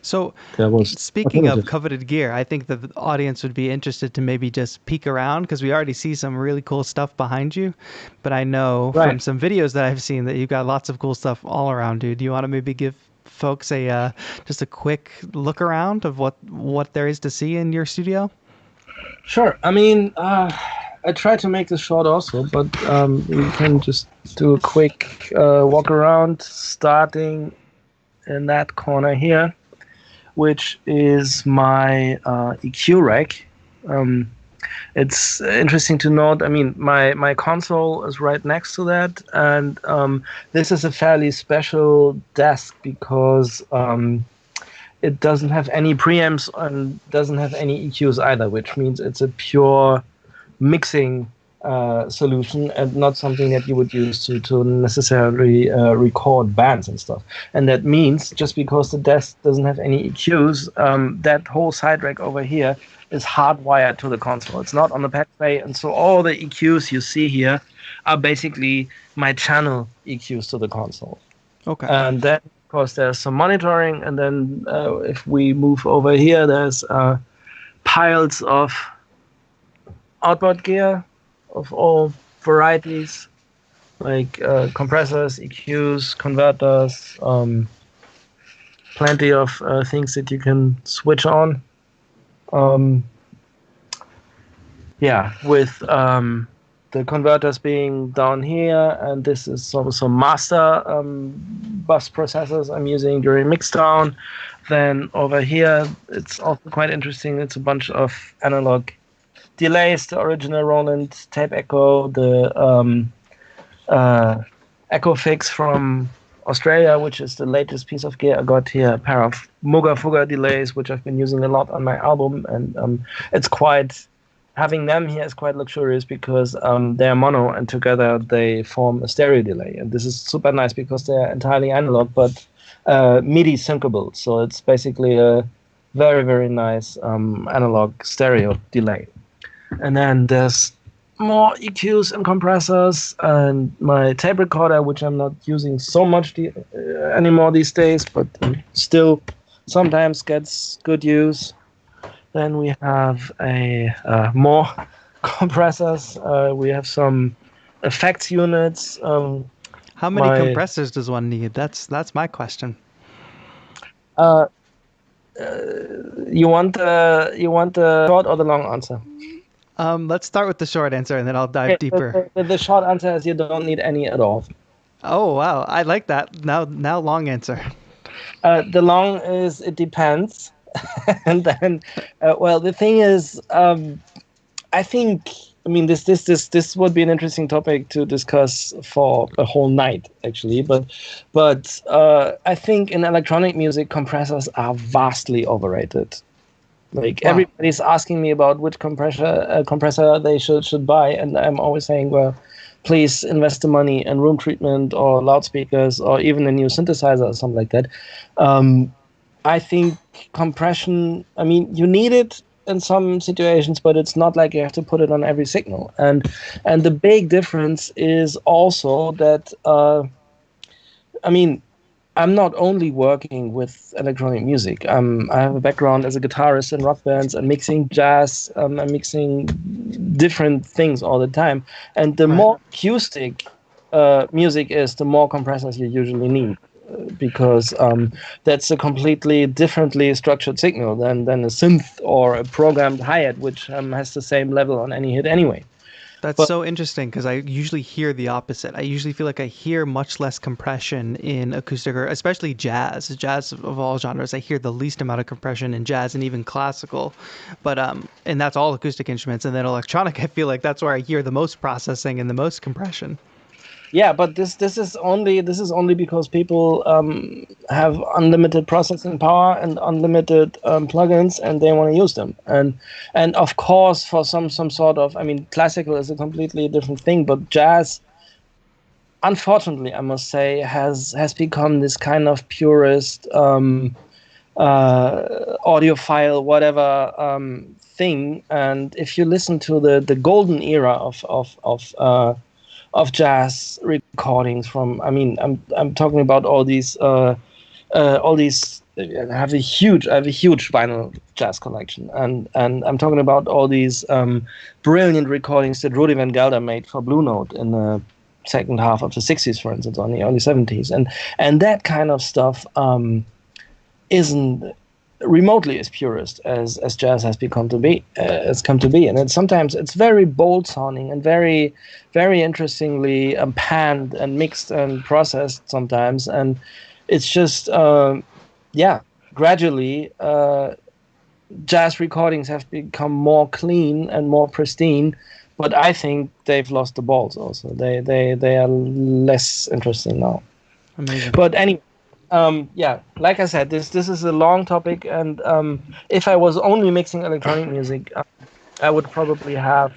So, There was speaking of alternative. coveted gear, I think the audience would be interested to maybe just peek around because we already see some really cool stuff behind you. But I know from Right. some videos that I've seen that you've got lots of cool stuff all around, dude. Do you want to maybe give folks a just a quick look around of what there is to see in your studio? Sure. I mean, I try to make this short also, but we can just do a quick walk around, starting in that corner here, which is my EQ rack. Um, it's interesting to note. I mean, my console is right next to that, and this is a fairly special desk because it doesn't have any preamps and doesn't have any EQs either, which means it's a pure mixing solution and not something that you would use to necessarily record bands and stuff. And that means just because the desk doesn't have any EQs, that whole side rack over here is hardwired to the console. It's not on the pad tray, and so all the EQs you see here are basically my channel EQs to the console. Okay. And then, of course, there's some monitoring, and then if we move over here, there's piles of outboard gear of all varieties, like compressors, EQs, converters, plenty of things that you can switch on. Yeah, with the converters being down here, and this is also master bus processors I'm using during mixdown. Then over here, it's also quite interesting. It's a bunch of analog delays, the original Roland tape echo, the echo fix from Australia, which is the latest piece of gear I got here, a pair of Muga Fuga delays, which I've been using a lot on my album, and it's quite, having them here is quite luxurious because they're mono and together they form a stereo delay, and this is super nice because they're entirely analog but MIDI syncable, so it's basically a very, very nice analog stereo delay. And then there's more EQs and compressors and my tape recorder, which I'm not using so much anymore these days, but still sometimes gets good use. Then we have more compressors. We have some effects units. How many My compressors does one need? That's my question. uh, you want the short or the long answer? Let's start with the short answer and then I'll dive Okay, deeper. the short answer is you don't need any at all. Oh wow, I like that. Now long answer. The long is it depends, and then, well, the thing is, I think, I mean, this would be an interesting topic to discuss for a whole night, actually. But I think in electronic music, compressors are vastly overrated. Like Wow. everybody's asking me about which compressor they should buy, and I'm always saying, well, please invest the money in room treatment or loudspeakers or even a new synthesizer or something like that. I think compression, I mean, you need it in some situations, but it's not like you have to put it on every signal. And the big difference is also that, I mean, I'm not only working with electronic music. I have a background as a guitarist in rock bands and mixing jazz. I'm mixing different things all the time. And the Right. more acoustic music is, the more compressors you usually need, because that's a completely differently structured signal than a synth or a programmed hi-hat, which has the same level on any hit anyway. That's But so interesting because I usually hear the opposite. I usually feel like I hear much less compression in acoustic or especially jazz. Jazz of all genres, I hear the least amount of compression in jazz and even classical. But and that's all acoustic instruments. And then electronic, I feel like that's where I hear the most processing and the most compression. yeah, but this is only because people have unlimited processing power and unlimited plugins, and they want to use them. And of course, for some sort of, I mean, classical is a completely different thing, but jazz, unfortunately, I must say, has become this kind of purist audiophile whatever thing. And if you listen to the golden era of jazz recordings from, I mean, I'm talking about all these I have a huge vinyl jazz collection, and I'm talking about all these brilliant recordings that Rudy Van Gelder made for Blue Note in the second half of the 60s, for instance, or in the early 70s, and that kind of stuff isn't remotely as purist as jazz has come to be, and sometimes it's very bold sounding and very interestingly panned and mixed and processed sometimes, and it's just gradually jazz recordings have become more clean and more pristine, but I think they've lost the balls also. They are less interesting now. Amazing. But anyway, like I said, this is a long topic, and if I was only mixing electronic music, I would probably have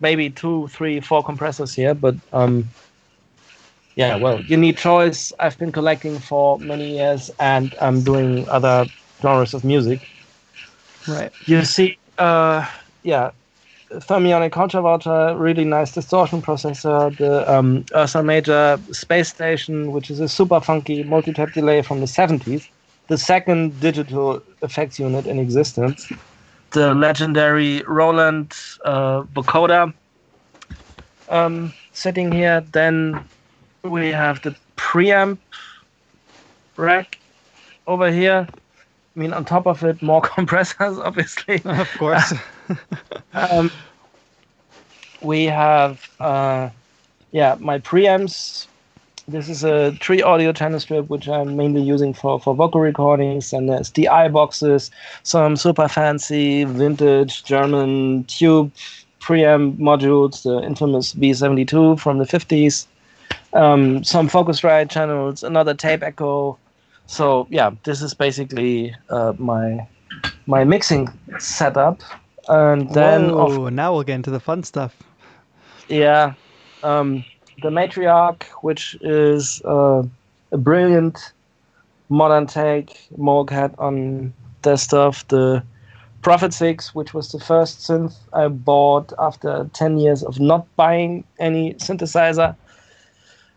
maybe 2, 3, 4 compressors here. But well, you need choice. I've been collecting for many years, and I'm doing other genres of music. Right. You see, thermionic counterwouter, really nice distortion processor, the Ursa Major Space Station, which is a super funky multi-tap delay from the 70s, the second digital effects unit in existence, the legendary Roland vocoder sitting here. Then we have the preamp rack over here. I mean, on top of it, more compressors, obviously. Of course. We have, my preamps. This is a 3 audio channel strip, which I'm mainly using for vocal recordings. And there's DI boxes, some super fancy vintage German tube preamp modules, the infamous B72 from the 50s. Some Focusrite channels, another tape echo. So this is basically my mixing setup, and then now we'll get into the fun stuff. The Matriarch, which is a brilliant modern take. Moog had on their stuff. The Prophet 6, which was the first synth I bought after 10 years of not buying any synthesizer.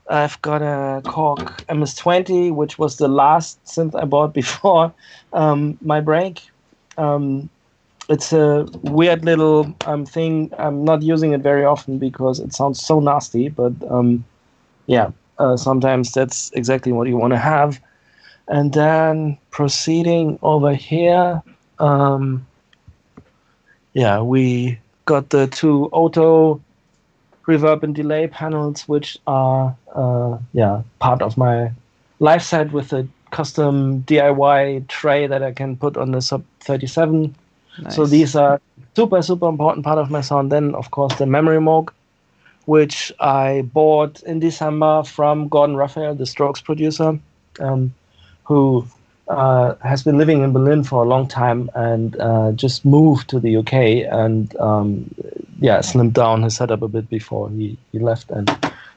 I've got a Korg MS-20, which was the last synth I bought before my break. It's a weird little thing. I'm not using it very often because it sounds so nasty, but sometimes that's exactly what you want to have. And then proceeding over here, we got the 2 auto reverb and delay panels, which are part of my live set with a custom DIY tray that I can put on the Sub 37. Nice. So these are super important part of my sound. Then of course the Minimoog, which I bought in December from Gordon Raphael, the Strokes producer, who has been living in Berlin for a long time and just moved to the UK and slimmed down his setup a bit before he left. And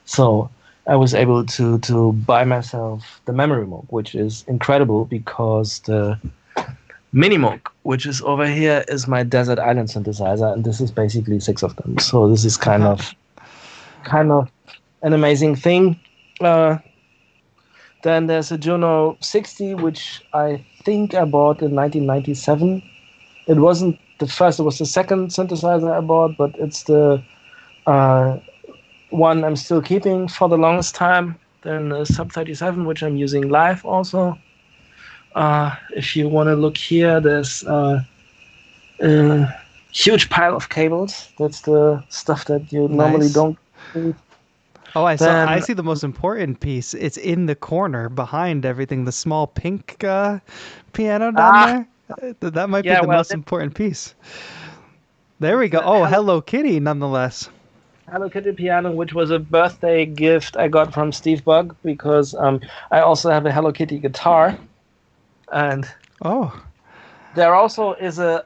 so I was able to buy myself the Minimoog, which is incredible because the Minimoog, which is over here, is my desert island synthesizer, and this is basically 6 of them. So this is kind of an amazing thing. Then there's a Juno 60, which I think I bought in 1997. It wasn't the first, it was the second synthesizer I bought, but it's the one I'm still keeping for the longest time. Then the Sub 37, which I'm using live also. If you want to look here, there's a huge pile of cables. That's the stuff that you normally don't see. Oh, I see the most important piece. It's in the corner behind everything, the small pink piano down there. That might be the most important pice. There we go. Oh, Hello Kitty, nonetheless. Hello Kitty piano, which was a birthday gift I got from Steve Bugg, because I also have a Hello Kitty guitar. And there also is a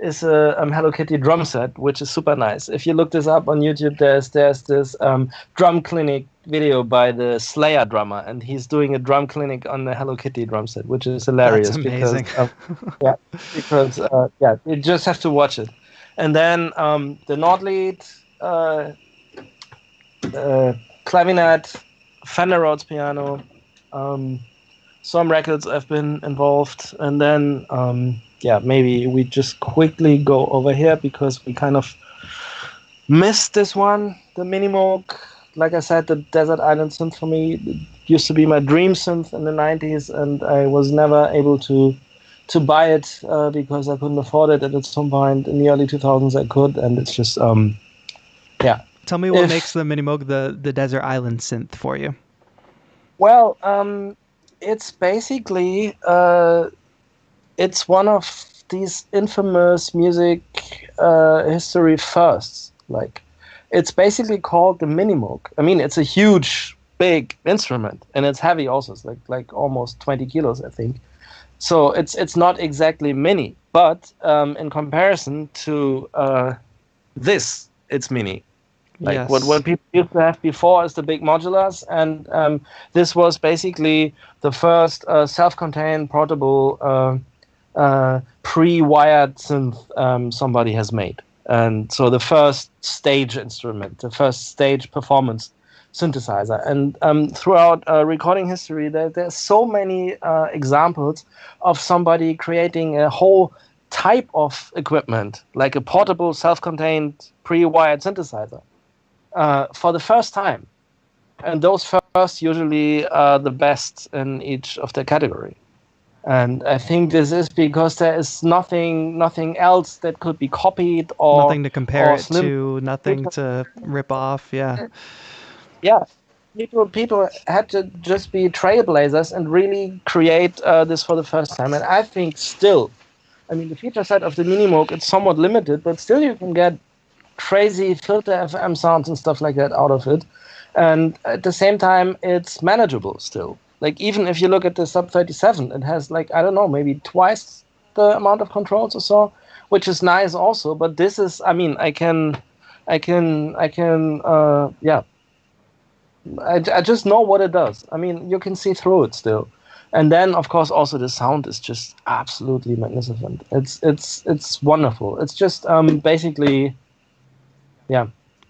Hello Kitty drum set, which is super nice. If you look this up on YouTube, there's this drum clinic video by the Slayer drummer, and he's doing a drum clinic on the Hello Kitty drum set, which is hilarious. That's amazing. Because you just have to watch it. And then the Nordlied, clavinet, Fender Rhodes piano, some records I've been involved, and then maybe we just quickly go over here because we kind of missed this one, the Minimoog. Like I said, the Desert Island synth for me used to be my dream synth in the 90s, and I was never able to buy it because I couldn't afford it. And at some point in the early 2000s, I could, and it's just Tell me what makes the Minimoog the Desert Island synth for you. Well, it's basically it's one of these infamous music history firsts. Like, it's basically called the Minimoog. I mean, it's a huge, big instrument, and it's heavy also. It's like almost 20 kilos, I think. So it's not exactly mini, but in comparison to this, it's mini. Like yes. what people used to have before is the big modulars, and this was basically the first self-contained portable pre-wired synth somebody has made. And so the first stage instrument, the first stage performance synthesizer. And throughout recording history, there's so many examples of somebody creating a whole type of equipment, like a portable self-contained pre-wired synthesizer. For the first time. And those first usually are the best in each of their category. And I think this is because there is nothing else that could be copied or nothing to compare it to, nothing to rip off. Yeah. Yeah. People had to just be trailblazers and really create this for the first time. And I think still, I mean, the feature set of the Minimoog, it's somewhat limited, but still you can get crazy filter FM sounds and stuff like that out of it. And at the same time, it's manageable still. Like, even if you look at the Sub 37, it has, like, I don't know, maybe twice the amount of controls or so, which is nice also. But this is, I mean, I just know what it does. I mean, you can see through it still. And then, of course, also the sound is just absolutely magnificent. It's wonderful. It's just basically, yeah.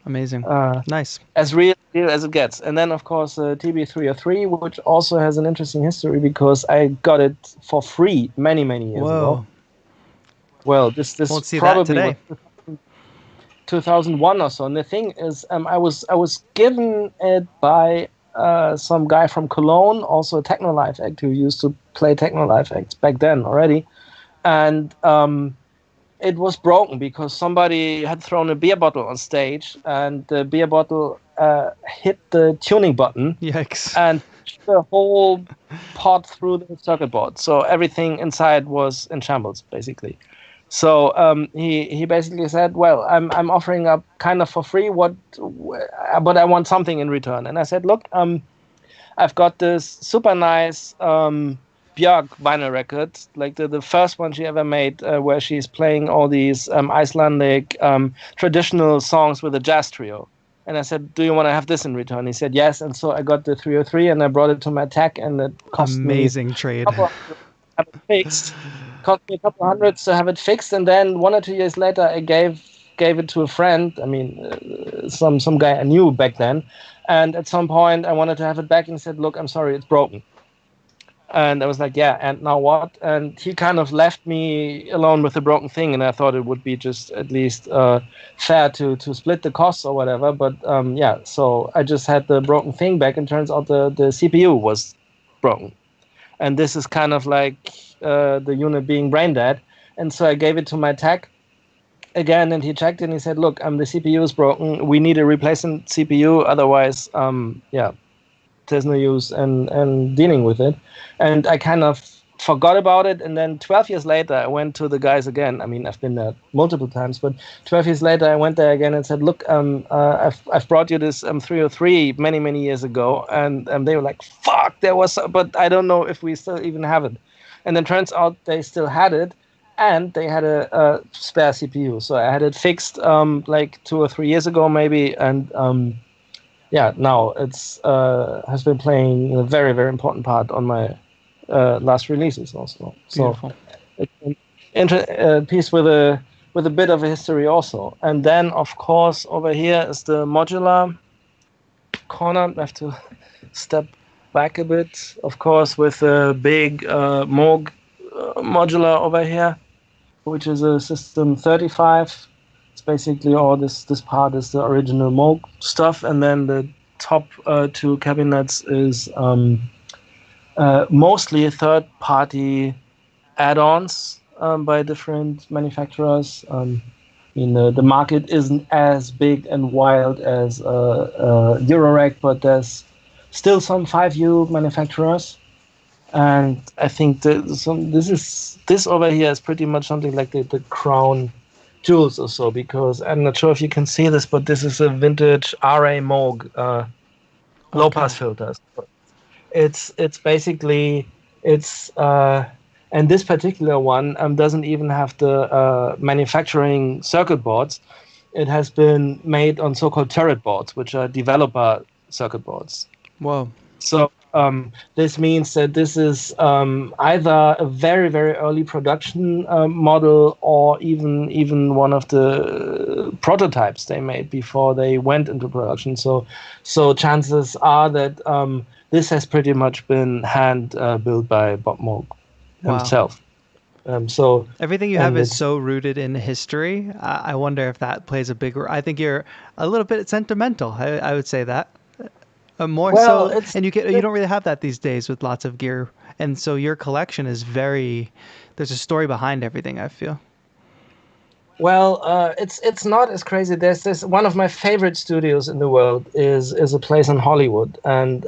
Amazing. Nice. As real as it gets. And then, of course, TB303, which also has an interesting history because I got it for free many years ago. Well, this won't see probably that today. was 2001 or so. And the thing is, I was given it by some guy from Cologne, also a techno live act who used to play techno live acts back then already, and it was broken because somebody had thrown a beer bottle on stage, and the beer bottle hit the tuning button. Yikes! And the whole pot through the circuit board. So everything inside was in shambles, basically. So he basically said, "Well, I'm offering up kind of for free but I want something in return." And I said, "Look, I've got this super nice Björk vinyl record, like the first one she ever made, where she's playing all these Icelandic traditional songs with a jazz trio." And I said, "Do you want to have this in return?" He said, "Yes." And so I got the 303 and I brought it to my tech, and it cost amazing me trade. To have it fixed. Cost me a couple hundreds to have it fixed, and then 1 or 2 years later, I gave it to a friend. I mean, some guy I knew back then. And at some point, I wanted to have it back, and he said, "Look, I'm sorry, it's broken." And I was like, "Yeah, and now what?" And he kind of left me alone with the broken thing, and I thought it would be just at least fair to split the costs or whatever. But so I just had the broken thing back, and turns out the CPU was broken. And this is kind of like the unit being brain dead. And so I gave it to my tech again, and he checked and he said, "Look, the CPU is broken. We need a replacement CPU. Otherwise, there's no use in dealing with it." And I kind of forgot about it. And then 12 years later, I went to the guys again. I mean, I've been there multiple times, but 12 years later, I went there again and said, "Look, I've brought you this 303 many years ago." And they were like, "Fuck, there was, but I don't know if we still even have it." And then turns out they still had it, and they had a spare CPU. So I had it fixed like 2 or 3 years ago, maybe, and now it's has been playing a very important part on my last releases also. Beautiful. So it's a piece with a bit of a history also. And then, of course, over here is the modular corner. I have to step back a bit, of course, with a big Moog modular over here, which is a System 35. It's basically all this part is the original Moog stuff, and then the top two cabinets is mostly third-party add-ons by different manufacturers. The market isn't as big and wild as Eurorack, but there's still some 5U manufacturers. And I think this over here is pretty much something like the crown jewels or so, because I'm not sure if you can see this, but this is a vintage RA Moog low pass filters. It's basically and this particular one doesn't even have the manufacturing circuit boards. It has been made on so-called turret boards, which are developer circuit boards. Whoa. So this means that this is either a very, very early production model, or even one of the prototypes they made before they went into production. So chances are that this has pretty much been hand built by Bob Moog himself. So everything you have is so rooted in history. I wonder if that plays a big role. I think you're a little bit sentimental. I would say that. More so, and you don't really have that these days with lots of gear, and so your collection is there's a story behind everything, I feel. Well, it's not as crazy. There's this one of my favorite studios in the world is a place in Hollywood, and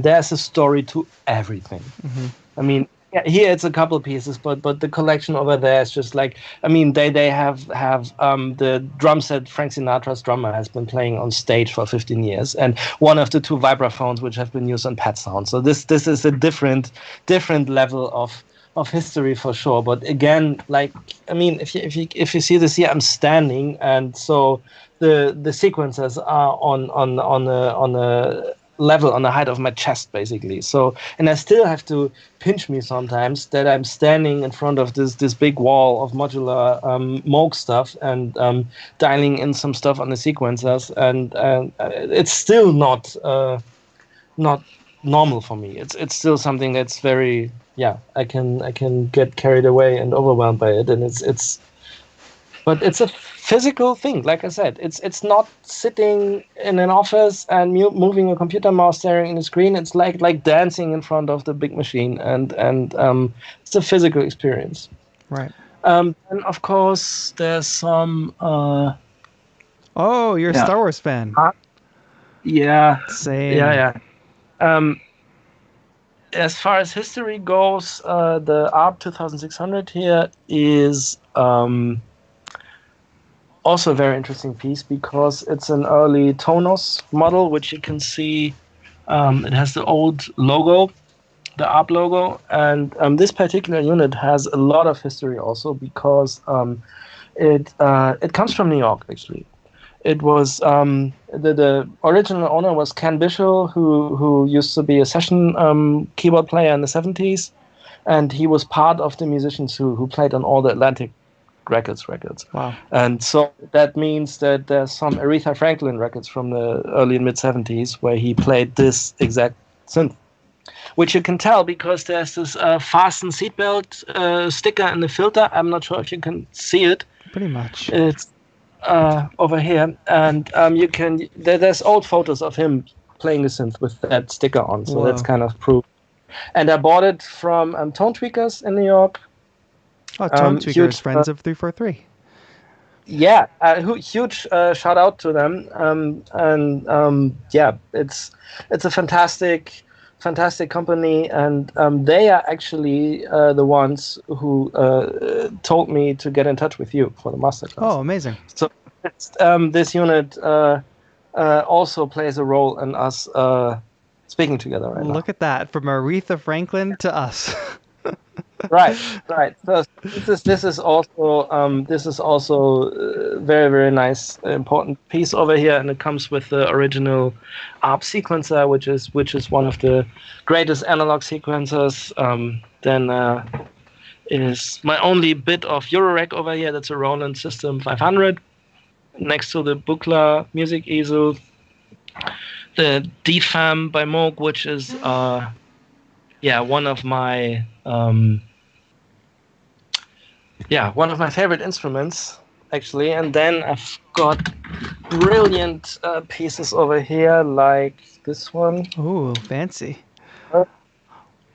there's a story to everything. Mm-hmm. I mean, here it's a couple pieces, but the collection over there is just like, I mean, they have the drum set Frank Sinatra's drummer has been playing on stage for 15 years, and one of the two vibraphones which have been used on Pet Sound. So this is a different level of history for sure. But again, like, I mean, if you see this here, I'm standing, and so the sequencers are on a level, on the height of my chest, basically. So, and I still have to pinch me sometimes that I'm standing in front of this big wall of modular Moog stuff, and dialing in some stuff on the sequencers, and it's still not normal for me. It's still something that's very, I can get carried away and overwhelmed by it, and but it's a physical thing. Like I said, it's not sitting in an office and moving a computer mouse staring at the screen. It's like dancing in front of the big machine, and it's a physical experience. Right. And of course, there's some. Oh, you're a Star Wars fan. Yeah. Same. Yeah. As far as history goes, the ARP 2600 here is also a very interesting piece, because it's an early Tonos model, which you can see. It has the old logo, the ARP logo, and this particular unit has a lot of history also, because it comes from New York, actually. It was the original owner was Ken Bishel, who used to be a session keyboard player in the 70s, and he was part of the musicians who played on all the Atlantic records. Wow. And so that means that there's some Aretha Franklin records from the early and mid 70s where he played this exact synth, which you can tell because there's this fasten seatbelt sticker in the filter. I'm not sure if you can see it. Pretty much. It's over here, and you can. There's old photos of him playing the synth with that sticker on, so that's kind of proof. And I bought it from Tone Tweakers in New York. Oh, Tone Tweakers, friends of 343. Yeah, huge shout out to them. It's a fantastic company, and they are actually the ones who told me to get in touch with you for the masterclass. Oh, amazing! So this unit also plays a role in us speaking together right now. Look at that, from Aretha Franklin to us. Right. So this is also very, very nice, important piece over here, and it comes with the original ARP sequencer, which is one of the greatest analog sequencers. Then is my only bit of Eurorack over here. That's a Roland System 500 next to the Buchla music easel. the DFAM by Moog, which is one of my one of my favorite instruments, actually. And then I've got brilliant pieces over here, like this one. Ooh, fancy.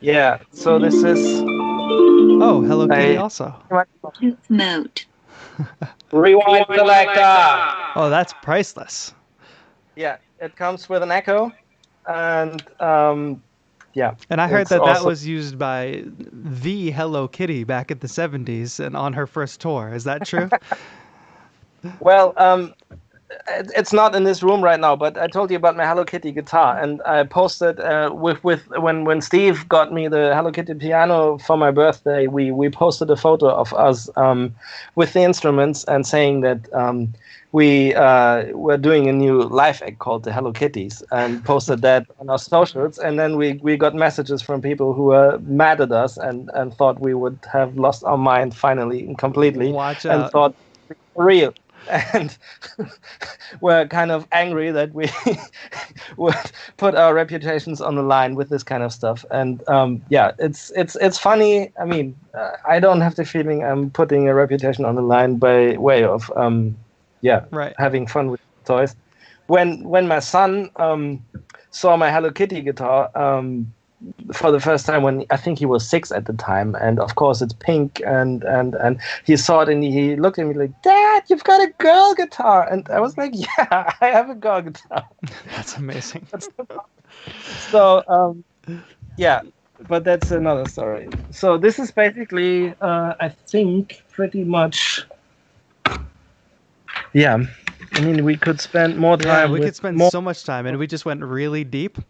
Yeah, so this is... Oh, Hello Kitty also. Mode. Rewind selector. Oh, that's priceless. Yeah, it comes with an echo, and yeah. And I heard it's that also... was used by the Hello Kitty back in the 70s and on her first tour. Is that true? Well, it's not in this room right now, but I told you about my Hello Kitty guitar, and I posted when Steve got me the Hello Kitty piano for my birthday. We posted a photo of us with the instruments and saying that we were doing a new live act called the Hello Kitties, and posted that on our socials. And then we got messages from people who were mad at us and thought we would have lost our mind finally and completely. Watch and out. thought for real. And we're kind of angry that we would put our reputations on the line with this kind of stuff. And it's funny. I mean, I don't have the feeling I'm putting a reputation on the line by way of having fun with toys. When my son saw my Hello Kitty guitar for the first time, when I think he was 6 at the time, and of course it's pink, and he saw it and he looked at me like, "Dad, you've got a girl guitar," and I was like, "Yeah, I have a girl guitar." That's amazing. So but that's another story. So this is basically I think pretty much, I mean, we could spend more time. Yeah, we could spend so much time, and we just went really deep.